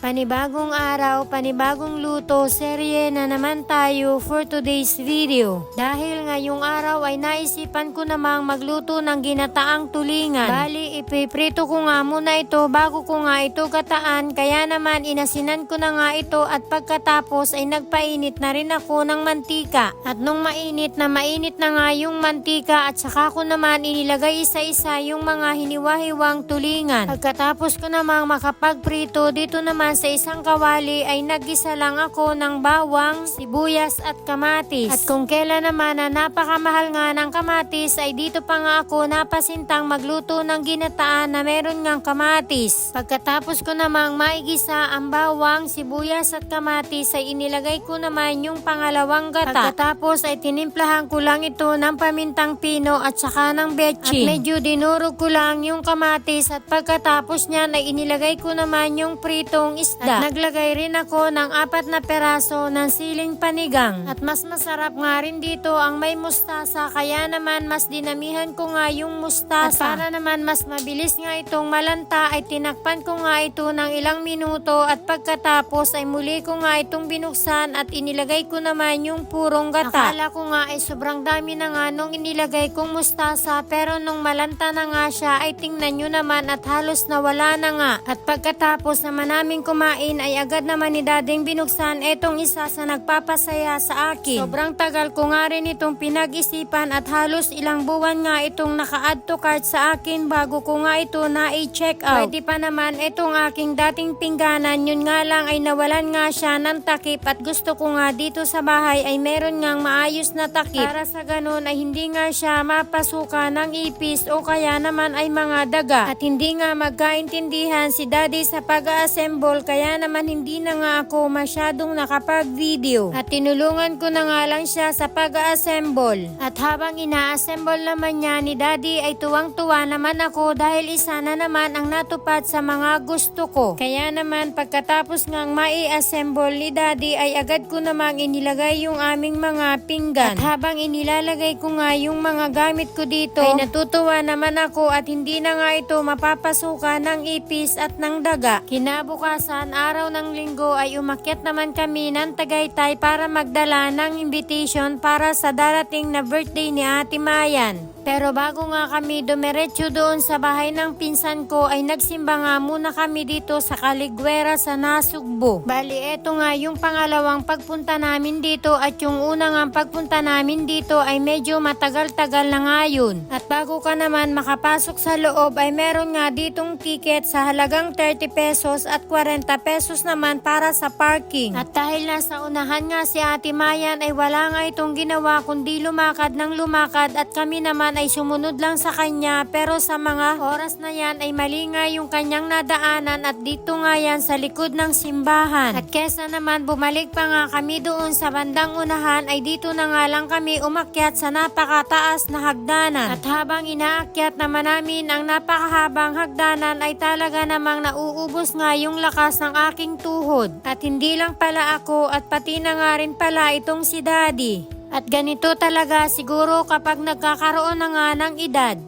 Panibagong araw, panibagong luto, serye na naman tayo for today's video. Dahil ngayong araw ay naisipan ko namang magluto ng ginataang tulingan. Bali, ipiprito ko nga muna ito bago ko nga ito gataan, kaya naman inasinan ko na nga ito at pagkatapos ay nagpainit na rin ako ng mantika. At nung mainit na nga yung mantika at saka ko naman inilagay isa-isa yung mga hiniwa-hiwang tulingan. Pagkatapos ko namang makapagprito, dito naman sa isang kawali ay naggisa lang ako ng bawang, sibuyas at kamatis. At kung kailan naman na napakamahal nga ng kamatis ay dito pa nga ako napasintang magluto ng ginataan na meron ngang kamatis. Pagkatapos ko namang maigisa ang bawang, sibuyas at kamatis ay inilagay ko naman yung pangalawang gata. Pagkatapos ay tinimplahan ko lang ito ng pamintang pino at saka ng betchin. At medyo dinurog ko lang yung kamatis at pagkatapos niyan ay inilagay ko naman yung pritong isda. At naglagay rin ako ng 4 na peraso ng siling panigang. At mas masarap nga rin dito ang may mustasa, kaya naman mas dinamihan ko nga yung mustasa. At para naman mas mabilis nga itong malanta ay tinakpan ko nga ito ng ilang minuto at pagkatapos ay muli ko nga itong binuksan at inilagay ko naman yung purong gata. Akala ko nga ay sobrang dami na nga nung inilagay kong mustasa, pero nung malanta na nga siya ay tingnan nyo naman at halos nawala na nga. At pagkatapos naman namin kumain ay agad naman ni Dading binuksan etong isa sa nagpapasaya sa akin. Sobrang tagal ko nga rin itong pinag-isipan at halos ilang buwan nga itong naka-add to cart sa akin bago ko nga ito na-i-check out. Pwede pa naman itong aking dating pingganan, yun nga lang ay nawalan nga siya ng takip at gusto ko nga dito sa bahay ay meron ngang maayos na takip. Para sa ganun ay hindi nga siya mapasuka ng ipis o kaya naman ay mga daga. At hindi nga magkaintindihan si Daddy sa pag-assemble, kaya naman hindi na nga ako masyadong nakapag-video. At tinulungan ko na nga lang siya sa pag-assemble. At habang ina-assemble naman niya ni Daddy ay tuwang-tuwa naman ako dahil isa na naman ang natupad sa mga gusto ko. Kaya naman pagkatapos ngang mai-assemble ni Daddy ay agad ko namang inilagay yung aming mga pinggan. At habang inilalagay ko nga yung mga gamit ko dito ay natutuwa naman ako at hindi na nga ito mapapasukan ng ipis at ng daga. Kinabukasan, araw ng linggo ay umakyat naman kami ng Tagaytay para magdala ng invitation para sa darating na birthday ni Ate Mayan. Pero bago nga kami dumiretso doon sa bahay ng pinsan ko ay nagsimba nga muna kami dito sa Caligüera sa Nasugbo. Bali eto nga yung pangalawang pagpunta namin dito at yung unang nga pagpunta namin dito ay medyo matagal-tagal na nga yun. At bago ka naman makapasok sa loob ay meron nga ditong ticket sa halagang 30 pesos at 40 pesos naman para sa parking. At dahil nasa unahan nga si Ate Mayan ay wala nga itong ginawa kundi lumakad ng lumakad at kami naman ay sumunod lang sa kanya, pero sa mga oras na yan ay mali nga yung kanyang nadaanan at dito nga yan sa likod ng simbahan. At kesa naman bumalik pa nga kami doon sa bandang unahan ay dito na nga lang kami umakyat sa napakataas na hagdanan. At habang inaakyat naman namin ang napakahabang hagdanan ay talaga namang nauubos nga yung lakas ng aking tuhod. At hindi lang pala ako at pati na nga rin pala itong si Daddy. At ganito talaga siguro kapag nagkakaroon na nga ng edad.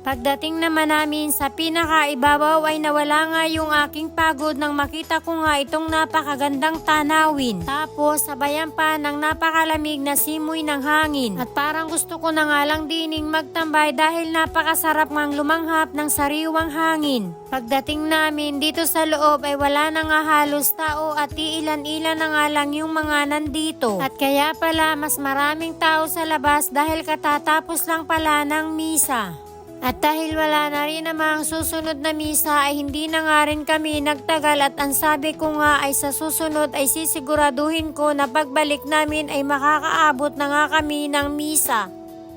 Pagdating naman namin sa pinakaibabaw ay nawala nga yung aking pagod nang makita ko nga itong napakagandang tanawin. Tapos sabayan pa ng napakalamig na simoy ng hangin. At parang gusto ko na nga lang dining magtambay dahil napakasarap ngang lumanghap ng sariwang hangin. Pagdating namin dito sa loob ay wala na nga halos tao at iilan-ilan na nga lang yung mga nandito. At kaya pala mas maraming tao sa labas dahil katatapos lang pala ng misa. At dahil wala na rin namang susunod na misa ay hindi na nga rin kami nagtagal at ang sabi ko nga ay sa susunod ay sisiguraduhin ko na pagbalik namin ay makakaabot na nga kami ng misa.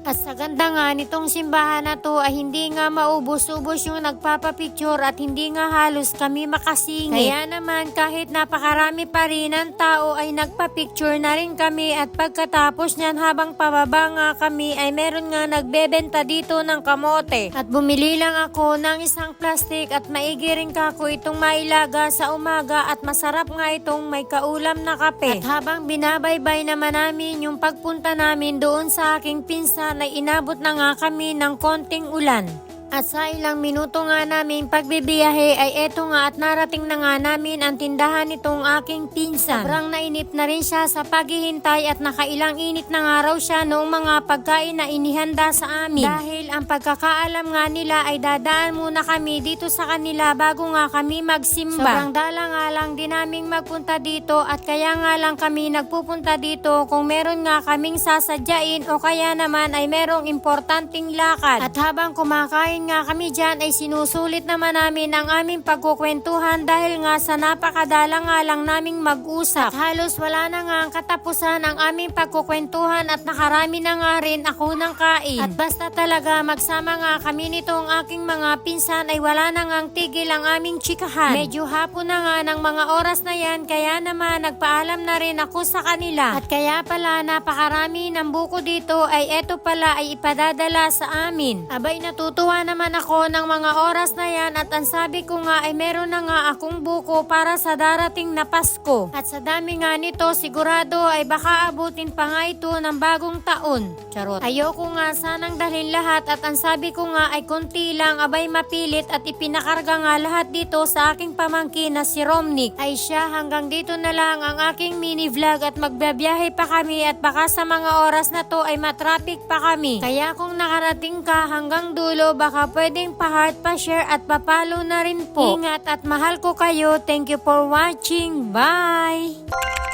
At sa ganda nga nitong simbahan na to ay hindi nga maubos-ubos yung nagpapapicture at hindi nga halos kami makasingit. Kaya naman kahit napakarami pa rin ang tao ay nagpapicture na rin kami at pagkatapos niyan habang pababa nga kami ay meron nga nagbebenta dito ng kamote. At bumili lang ako ng isang plastic at maigi rin kako itong mailaga sa umaga at masarap nga itong may kaulam na kape. At habang binabaybay naman namin yung pagpunta namin doon sa aking pinsan ay inabot na nga kami ng konting ulan. At sa ilang minuto nga namin pagbibiyahe ay eto nga at narating na nga namin ang tindahan nitong aking pinsan. Sobrang nainip na rin siya sa paghihintay at nakailang init na nga raw siya noong mga pagkain na inihanda sa amin. Dahil ang pagkakaalam nga nila ay dadaan muna kami dito sa kanila bago nga kami magsimba. Sobrang dala nga lang din naming magpunta dito at kaya nga lang kami nagpupunta dito kung meron nga kaming sasadyain o kaya naman ay merong importanteng lakad. At habang kumakain nga kami dyan ay sinusulit naman namin ang aming pagkukwentuhan dahil nga sa napakadala nga lang naming mag-usap. At halos wala na nga ang katapusan ang aming pagkukwentuhan at nakarami na nga rin ako ng kain. At basta talaga magsama nga kami nitong aking mga pinsan ay wala na ngang tigil ang aming chikahan. Medyo hapon na nga ng mga oras na yan kaya naman nagpaalam na rin ako sa kanila. At kaya pala napakarami ng buko dito ay eto pala ay ipadadala sa amin. Abay natutuwa naman ako ng mga oras na yan at ang sabi ko nga ay meron na nga akong buko para sa darating na Pasko. At sa dami nga nito sigurado ay baka abutin pa nga ito ng bagong taon. Charot. Ayoko nga sanang dalhin lahat at ang sabi ko nga ay konti lang abay mapilit at ipinakarga nga lahat dito sa aking pamangkin na si Romnick. Ay siya hanggang dito na lang ang aking mini vlog at magbabiyahe pa kami at baka sa mga oras na to ay matraffic pa kami. Kaya kung nakarating ka hanggang dulo baka pwedeng pa-heart, pa-share at pa-follow na rin po. Ingat at mahal ko kayo. Thank you for watching. Bye!